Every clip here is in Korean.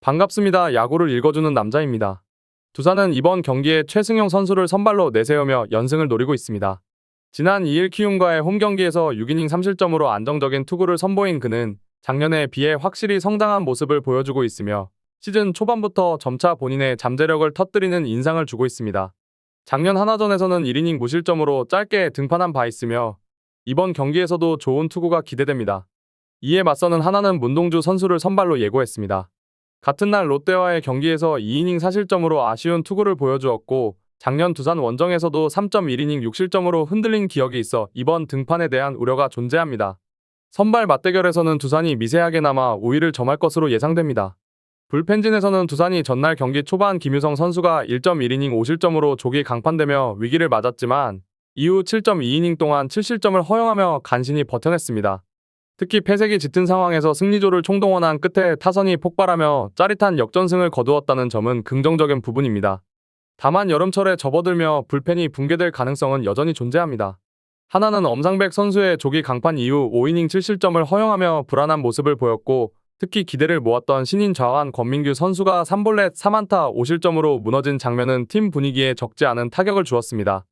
반갑습니다. 야구를 읽어주는 남자입니다. 두산은 이번 경기에 최승용 선수를 선발로 내세우며 연승을 노리고 있습니다. 지난 2일 키움과의 홈 경기에서 6이닝 3실점으로 안정적인 투구를 선보인 그는 작년에 비해 확실히 성장한 모습을 보여주고 있으며 시즌 초반부터 점차 본인의 잠재력을 터뜨리는 인상을 주고 있습니다. 작년 하나전에서는 1이닝 무실점으로 짧게 등판한 바 있으며 이번 경기에서도 좋은 투구가 기대됩니다. 이에 맞서는 하나는 문동주 선수를 선발로 예고했습니다. 같은 날 롯데와의 경기에서 2이닝 4실점으로 아쉬운 투구를 보여주었고 작년 두산 원정에서도 3.1이닝 6실점으로 흔들린 기억이 있어 이번 등판에 대한 우려가 존재합니다. 선발 맞대결에서는 두산이 미세하게나마 우위를 점할 것으로 예상됩니다. 불펜진에서는 두산이 전날 경기 초반 김유성 선수가 1.1이닝 5실점으로 조기 강판되며 위기를 맞았지만 이후 7.2이닝 동안 7실점을 허용하며 간신히 버텨냈습니다. 특히 패색이 짙은 상황에서 승리조를 총동원한 끝에 타선이 폭발하며 짜릿한 역전승을 거두었다는 점은 긍정적인 부분입니다. 다만 여름철에 접어들며 불펜이 붕괴될 가능성은 여전히 존재합니다. 하나는 엄상백 선수의 조기 강판 이후 5이닝 7실점을 허용하며 불안한 모습을 보였고 특히 기대를 모았던 신인 좌완 권민규 선수가 3볼넷 3안타 5실점으로 무너진 장면은 팀 분위기에 적지 않은 타격을 주었습니다.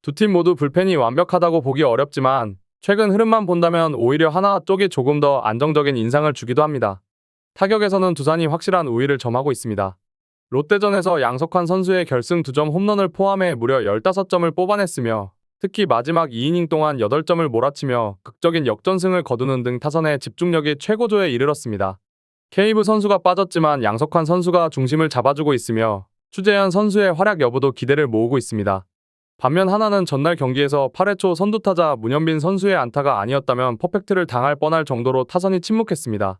두 팀 모두 불펜이 완벽하다고 보기 어렵지만 최근 흐름만 본다면 오히려 하나 쪽이 조금 더 안정적인 인상을 주기도 합니다. 타격에서는 두산이 확실한 우위를 점하고 있습니다. 롯데전에서 양석환 선수의 결승 2점 홈런을 포함해 무려 15점을 뽑아냈으며 특히 마지막 2이닝 동안 8점을 몰아치며 극적인 역전승을 거두는 등 타선의 집중력이 최고조에 이르렀습니다. 케이브 선수가 빠졌지만 양석환 선수가 중심을 잡아주고 있으며 추재현 선수의 활약 여부도 기대를 모으고 있습니다. 반면 하나는 전날 경기에서 8회 초 선두타자 문현빈 선수의 안타가 아니었다면 퍼펙트를 당할 뻔할 정도로 타선이 침묵했습니다.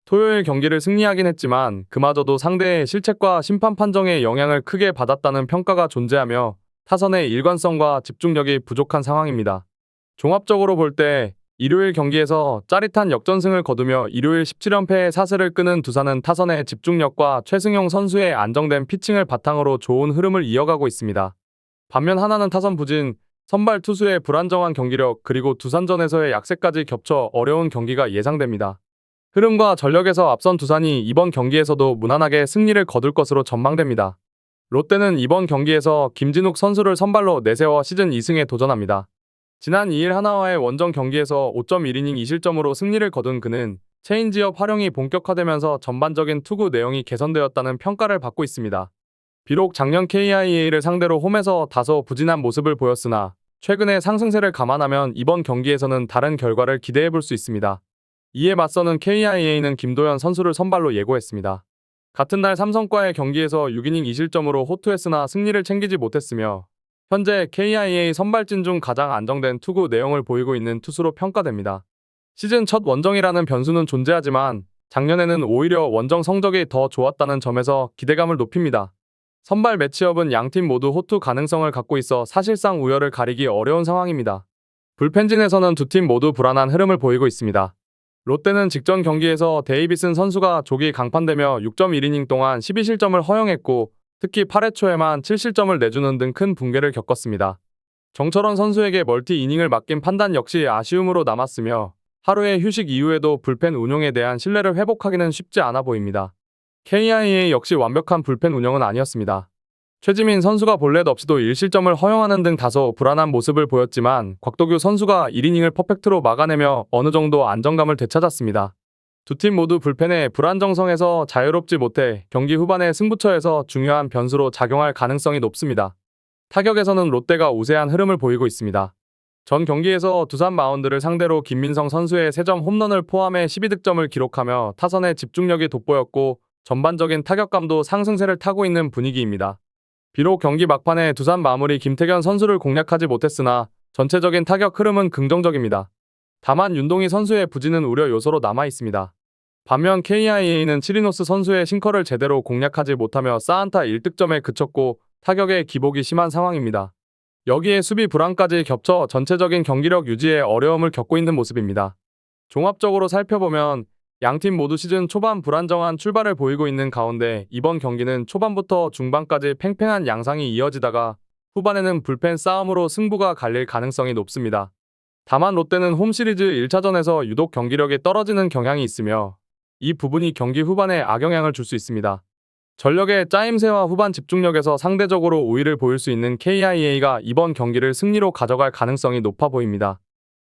토요일 경기를 승리하긴 했지만 그마저도 상대의 실책과 심판 판정의 영향을 크게 받았다는 평가가 존재하며 타선의 일관성과 집중력이 부족한 상황입니다. 종합적으로 볼 때 일요일 경기에서 짜릿한 역전승을 거두며 일요일 17연패의 사슬을 끄는 두산은 타선의 집중력과 최승용 선수의 안정된 피칭을 바탕으로 좋은 흐름을 이어가고 있습니다. 반면 하나는 타선 부진, 선발 투수의 불안정한 경기력 그리고 두산전에서의 약세까지 겹쳐 어려운 경기가 예상됩니다. 흐름과 전력에서 앞선 두산이 이번 경기에서도 무난하게 승리를 거둘 것으로 전망됩니다. 롯데는 이번 경기에서 김진욱 선수를 선발로 내세워 시즌 2승에 도전합니다. 지난 2일 하나와의 원정 경기에서 5.1이닝 2실점으로 승리를 거둔 그는 체인지업 활용이 본격화되면서 전반적인 투구 내용이 개선되었다는 평가를 받고 있습니다. 비록 작년 KIA를 상대로 홈에서 다소 부진한 모습을 보였으나 최근의 상승세를 감안하면 이번 경기에서는 다른 결과를 기대해볼 수 있습니다. 이에 맞서는 KIA는 김도현 선수를 선발로 예고했습니다. 같은 날 삼성과의 경기에서 6이닝 2실점으로 호투했으나 승리를 챙기지 못했으며 현재 KIA 선발진 중 가장 안정된 투구 내용을 보이고 있는 투수로 평가됩니다. 시즌 첫 원정이라는 변수는 존재하지만 작년에는 오히려 원정 성적이 더 좋았다는 점에서 기대감을 높입니다. 선발 매치업은 양팀 모두 호투 가능성을 갖고 있어 사실상 우열을 가리기 어려운 상황입니다. 불펜진에서는 두 팀 모두 불안한 흐름을 보이고 있습니다. 롯데는 직전 경기에서 데이비슨 선수가 조기 강판되며 6.1이닝 동안 12실점을 허용했고 특히 8회 초에만 7실점을 내주는 등 큰 붕괴를 겪었습니다. 정철원 선수에게 멀티 이닝을 맡긴 판단 역시 아쉬움으로 남았으며 하루의 휴식 이후에도 불펜 운용에 대한 신뢰를 회복하기는 쉽지 않아 보입니다. KIA 역시 완벽한 불펜 운영은 아니었습니다. 최지민 선수가 볼넷 없이도 1실점을 허용하는 등 다소 불안한 모습을 보였지만 곽도규 선수가 1이닝을 퍼펙트로 막아내며 어느 정도 안정감을 되찾았습니다. 두 팀 모두 불펜의 불안정성에서 자유롭지 못해 경기 후반의 승부처에서 중요한 변수로 작용할 가능성이 높습니다. 타격에서는 롯데가 우세한 흐름을 보이고 있습니다. 전 경기에서 두산 마운드를 상대로 김민성 선수의 3점 홈런을 포함해 12득점을 기록하며 타선의 집중력이 돋보였고 전반적인 타격감도 상승세를 타고 있는 분위기입니다. 비록 경기 막판에 두산 마무리 김태견 선수를 공략하지 못했으나 전체적인 타격 흐름은 긍정적입니다. 다만 윤동희 선수의 부진은 우려 요소로 남아 있습니다. 반면 KIA는 치리노스 선수의 싱커를 제대로 공략하지 못하며 싸안타 1득점에 그쳤고 타격의 기복이 심한 상황입니다. 여기에 수비 불안까지 겹쳐 전체적인 경기력 유지에 어려움을 겪고 있는 모습입니다. 종합적으로 살펴보면 양팀 모두 시즌 초반 불안정한 출발을 보이고 있는 가운데 이번 경기는 초반부터 중반까지 팽팽한 양상이 이어지다가 후반에는 불펜 싸움으로 승부가 갈릴 가능성이 높습니다. 다만 롯데는 홈시리즈 1차전에서 유독 경기력이 떨어지는 경향이 있으며 이 부분이 경기 후반에 악영향을 줄 수 있습니다. 전력의 짜임새와 후반 집중력에서 상대적으로 우위를 보일 수 있는 KIA가 이번 경기를 승리로 가져갈 가능성이 높아 보입니다.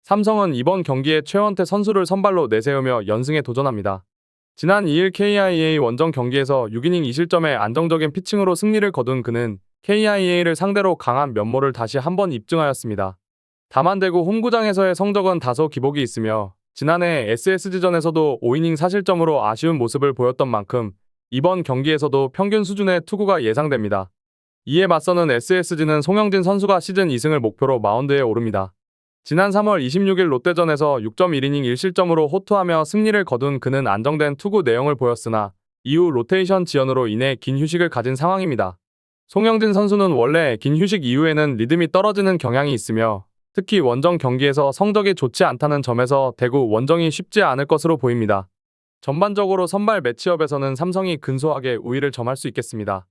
삼성은 이번 경기에 최원태 선수를 선발로 내세우며 연승에 도전합니다. 지난 2일 KIA 원정 경기에서 6이닝 2실점의 안정적인 피칭으로 승리를 거둔 그는 KIA를 상대로 강한 면모를 다시 한번 입증하였습니다. 다만 대구 홈구장에서의 성적은 다소 기복이 있으며 지난해 SSG전에서도 5이닝 4실점으로 아쉬운 모습을 보였던 만큼 이번 경기에서도 평균 수준의 투구가 예상됩니다. 이에 맞서는 SSG는 송영진 선수가 시즌 2승을 목표로 마운드에 오릅니다. 지난 3월 26일 롯데전에서 6.1이닝 1실점으로 호투하며 승리를 거둔 그는 안정된 투구 내용을 보였으나 이후 로테이션 지연으로 인해 긴 휴식을 가진 상황입니다. 송영진 선수는 원래 긴 휴식 이후에는 리듬이 떨어지는 경향이 있으며 특히 원정 경기에서 성적이 좋지 않다는 점에서 대구 원정이 쉽지 않을 것으로 보입니다. 전반적으로 선발 매치업에서는 삼성이 근소하게 우위를 점할 수 있겠습니다.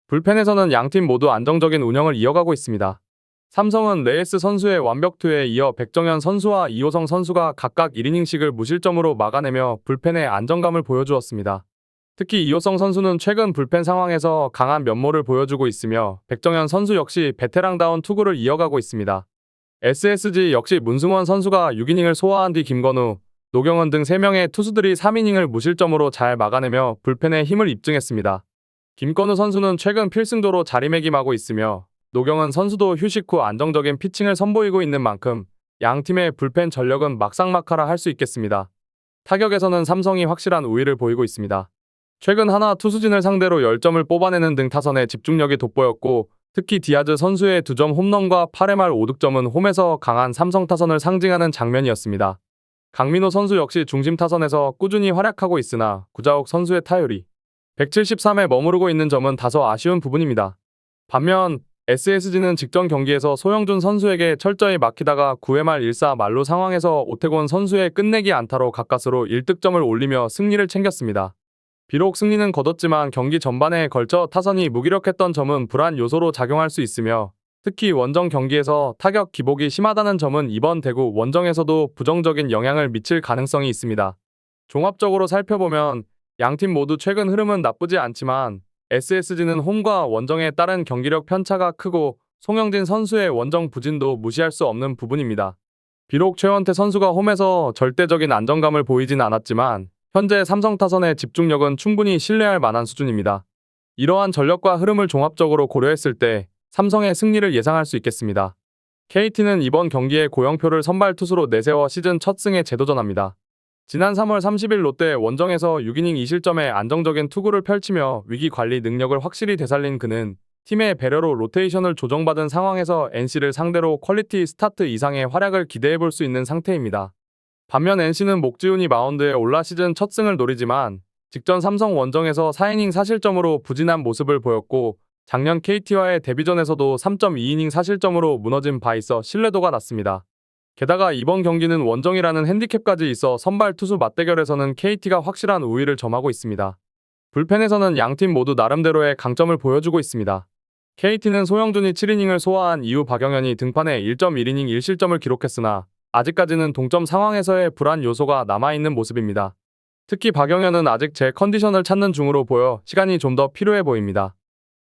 불펜에서는 양팀 모두 안정적인 운영을 이어가고 있습니다. 삼성은 레이스 선수의 완벽투에 이어 백정현 선수와 이호성 선수가 각각 1이닝씩을 무실점으로 막아내며 불펜의 안정감을 보여주었습니다. 특히 이호성 선수는 최근 불펜 상황에서 강한 면모를 보여주고 있으며 백정현 선수 역시 베테랑다운 투구를 이어가고 있습니다. SSG 역시 문승원 선수가 6이닝을 소화한 뒤 김건우, 노경원 등 3명의 투수들이 3이닝을 무실점으로 잘 막아내며 불펜에 힘을 입증했습니다. 김건우 선수는 최근 필승조로 자리매김하고 있으며 노경원 선수도 휴식 후 안정적인 피칭을 선보이고 있는 만큼 양팀의 불펜 전력은 막상막하라 할 수 있겠습니다. 타격에서는 삼성이 확실한 우위를 보이고 있습니다. 최근 하나 투수진을 상대로 10점을 뽑아내는 등 타선의 집중력이 돋보였고 특히 디아즈 선수의 2점 홈런과 8회 말 5득점은 홈에서 강한 삼성 타선을 상징하는 장면이었습니다. 강민호 선수 역시 중심 타선에서 꾸준히 활약하고 있으나 구자욱 선수의 타율이 173에 머무르고 있는 점은 다소 아쉬운 부분입니다. 반면 SSG는 직전 경기에서 소영준 선수에게 철저히 막히다가 9회 말 1사 만루 상황에서 오태곤 선수의 끝내기 안타로 가까스로 1득점을 올리며 승리를 챙겼습니다. 비록 승리는 거뒀지만 경기 전반에 걸쳐 타선이 무기력했던 점은 불안 요소로 작용할 수 있으며 특히 원정 경기에서 타격 기복이 심하다는 점은 이번 대구 원정에서도 부정적인 영향을 미칠 가능성이 있습니다. 종합적으로 살펴보면 양팀 모두 최근 흐름은 나쁘지 않지만 SSG는 홈과 원정에 따른 경기력 편차가 크고 송영진 선수의 원정 부진도 무시할 수 없는 부분입니다. 비록 최원태 선수가 홈에서 절대적인 안정감을 보이진 않았지만 현재 삼성 타선의 집중력은 충분히 신뢰할 만한 수준입니다. 이러한 전력과 흐름을 종합적으로 고려했을 때 삼성의 승리를 예상할 수 있겠습니다. KT는 이번 경기에 고영표를 선발 투수로 내세워 시즌 첫 승에 재도전합니다. 지난 3월 30일 롯데 원정에서 6이닝 2실점의 안정적인 투구를 펼치며 위기 관리 능력을 확실히 되살린 그는 팀의 배려로 로테이션을 조정받은 상황에서 NC를 상대로 퀄리티 스타트 이상의 활약을 기대해볼 수 있는 상태입니다. 반면 NC는 목지훈이 마운드에 올라 시즌 첫 승을 노리지만 직전 삼성 원정에서 4이닝 4실점으로 부진한 모습을 보였고 작년 KT와의 데뷔전에서도 3.2이닝 4실점으로 무너진 바 있어 신뢰도가 낮습니다. 게다가 이번 경기는 원정이라는 핸디캡까지 있어 선발 투수 맞대결에서는 KT가 확실한 우위를 점하고 있습니다. 불펜에서는 양팀 모두 나름대로의 강점을 보여주고 있습니다. KT는 소영준이 7이닝을 소화한 이후 박영현이 등판해 1.1이닝 1실점을 기록했으나 아직까지는 동점 상황에서의 불안 요소가 남아있는 모습입니다. 특히 박영현은 아직 제 컨디션을 찾는 중으로 보여 시간이 좀 더 필요해 보입니다.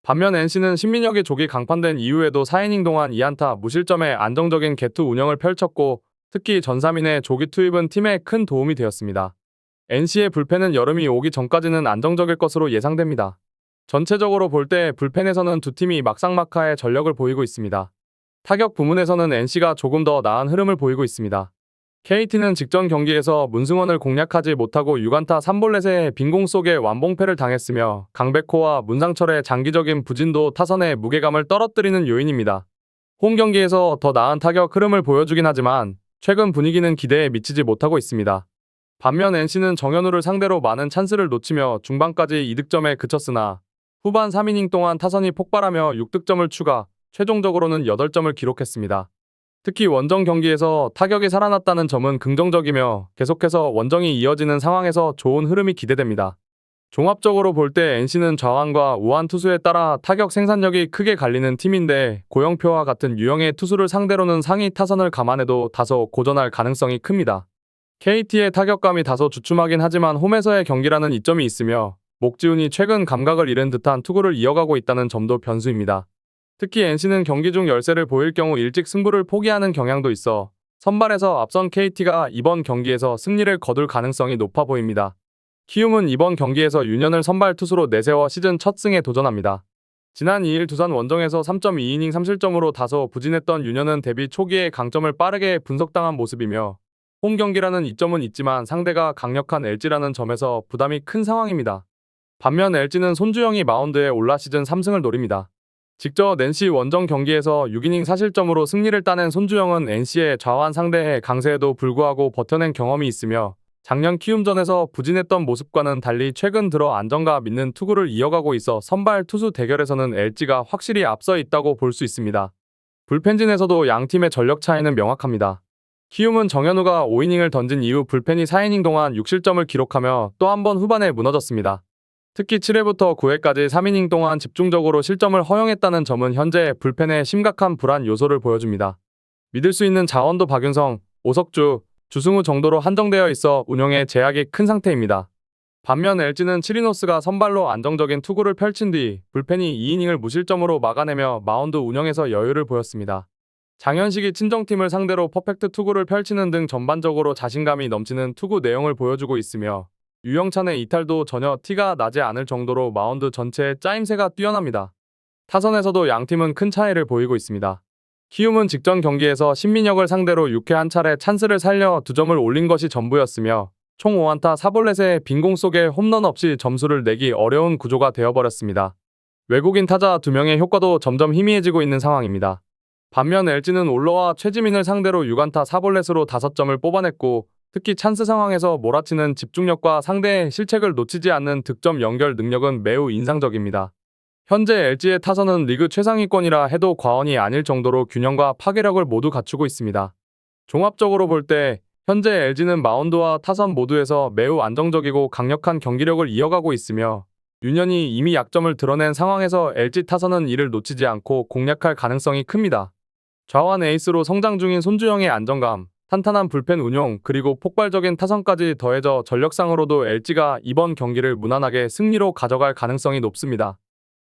반면 NC는 신민혁이 조기 강판된 이후에도 4이닝 동안 2안타 무실점의 안정적인 개투 운영을 펼쳤고 특히 전삼인의 조기 투입은 팀에 큰 도움이 되었습니다. NC의 불펜은 여름이 오기 전까지는 안정적일 것으로 예상됩니다. 전체적으로 볼 때 불펜에서는 두 팀이 막상막하의 전력을 보이고 있습니다. 타격 부문에서는 NC가 조금 더 나은 흐름을 보이고 있습니다. KT는 직전 경기에서 문승원을 공략하지 못하고 6안타 3볼넷의 빈공 속에 완봉패를 당했으며 강백호와 문상철의 장기적인 부진도 타선의 무게감을 떨어뜨리는 요인입니다. 홈 경기에서 더 나은 타격 흐름을 보여주긴 하지만 최근 분위기는 기대에 미치지 못하고 있습니다. 반면 NC는 정현우를 상대로 많은 찬스를 놓치며 중반까지 2득점에 그쳤으나 후반 3이닝 동안 타선이 폭발하며 6득점을 추가, 최종적으로는 8점을 기록했습니다. 특히 원정 경기에서 타격이 살아났다는 점은 긍정적이며 계속해서 원정이 이어지는 상황에서 좋은 흐름이 기대됩니다. 종합적으로 볼 때 NC는 좌완과 우완 투수에 따라 타격 생산력이 크게 갈리는 팀인데 고영표와 같은 유형의 투수를 상대로는 상위 타선을 감안해도 다소 고전할 가능성이 큽니다. KT의 타격감이 다소 주춤하긴 하지만 홈에서의 경기라는 이점이 있으며 목지훈이 최근 감각을 잃은 듯한 투구를 이어가고 있다는 점도 변수입니다. 특히 NC는 경기 중 열세를 보일 경우 일찍 승부를 포기하는 경향도 있어 선발에서 앞선 KT가 이번 경기에서 승리를 거둘 가능성이 높아 보입니다. 키움은 이번 경기에서 윤현을 선발 투수로 내세워 시즌 첫 승에 도전합니다. 지난 2일 두산 원정에서 3.2이닝 3실점으로 다소 부진했던 윤현은 데뷔 초기에 강점을 빠르게 분석당한 모습이며 홈 경기라는 이점은 있지만 상대가 강력한 LG라는 점에서 부담이 큰 상황입니다. 반면 LG는 손주영이 마운드에 올라 시즌 3승을 노립니다. 직접 NC 원정 경기에서 6이닝 4실점으로 승리를 따낸 손주영은 NC의 좌완 상대의 강세에도 불구하고 버텨낸 경험이 있으며 작년 키움전에서 부진했던 모습과는 달리 최근 들어 안정감 있는 투구를 이어가고 있어 선발 투수 대결에서는 LG가 확실히 앞서 있다고 볼 수 있습니다. 불펜진에서도 양팀의 전력 차이는 명확합니다. 키움은 정현우가 5이닝을 던진 이후 불펜이 4이닝 동안 6실점을 기록하며 또 한 번 후반에 무너졌습니다. 특히 7회부터 9회까지 3이닝 동안 집중적으로 실점을 허용했다는 점은 현재 불펜의 심각한 불안 요소를 보여줍니다. 믿을 수 있는 자원도 박윤성, 오석주, 주승우 정도로 한정되어 있어 운영에 제약이 큰 상태입니다. 반면 LG는 치리노스가 선발로 안정적인 투구를 펼친 뒤 불펜이 2이닝을 무실점으로 막아내며 마운드 운영에서 여유를 보였습니다. 장현식이 친정팀을 상대로 퍼펙트 투구를 펼치는 등 전반적으로 자신감이 넘치는 투구 내용을 보여주고 있으며 유영찬의 이탈도 전혀 티가 나지 않을 정도로 마운드 전체의 짜임새가 뛰어납니다. 타선에서도 양팀은 큰 차이를 보이고 있습니다. 키움은 직전 경기에서 신민혁을 상대로 6회 한 차례 찬스를 살려 2점을 올린 것이 전부였으며 총 5안타 4볼넷의 빈공 속에 홈런 없이 점수를 내기 어려운 구조가 되어버렸습니다. 외국인 타자 2명의 효과도 점점 희미해지고 있는 상황입니다. 반면 LG는 올러와 최지민을 상대로 6안타 4볼넷으로 5점을 뽑아냈고 특히 찬스 상황에서 몰아치는 집중력과 상대의 실책을 놓치지 않는 득점 연결 능력은 매우 인상적입니다. 현재 LG의 타선은 리그 최상위권이라 해도 과언이 아닐 정도로 균형과 파괴력을 모두 갖추고 있습니다. 종합적으로 볼 때 현재 LG는 마운드와 타선 모두에서 매우 안정적이고 강력한 경기력을 이어가고 있으며 윤현이 이미 약점을 드러낸 상황에서 LG 타선은 이를 놓치지 않고 공략할 가능성이 큽니다. 좌완 에이스로 성장 중인 손주영의 안정감, 탄탄한 불펜 운용, 그리고 폭발적인 타선까지 더해져 전력상으로도 LG가 이번 경기를 무난하게 승리로 가져갈 가능성이 높습니다.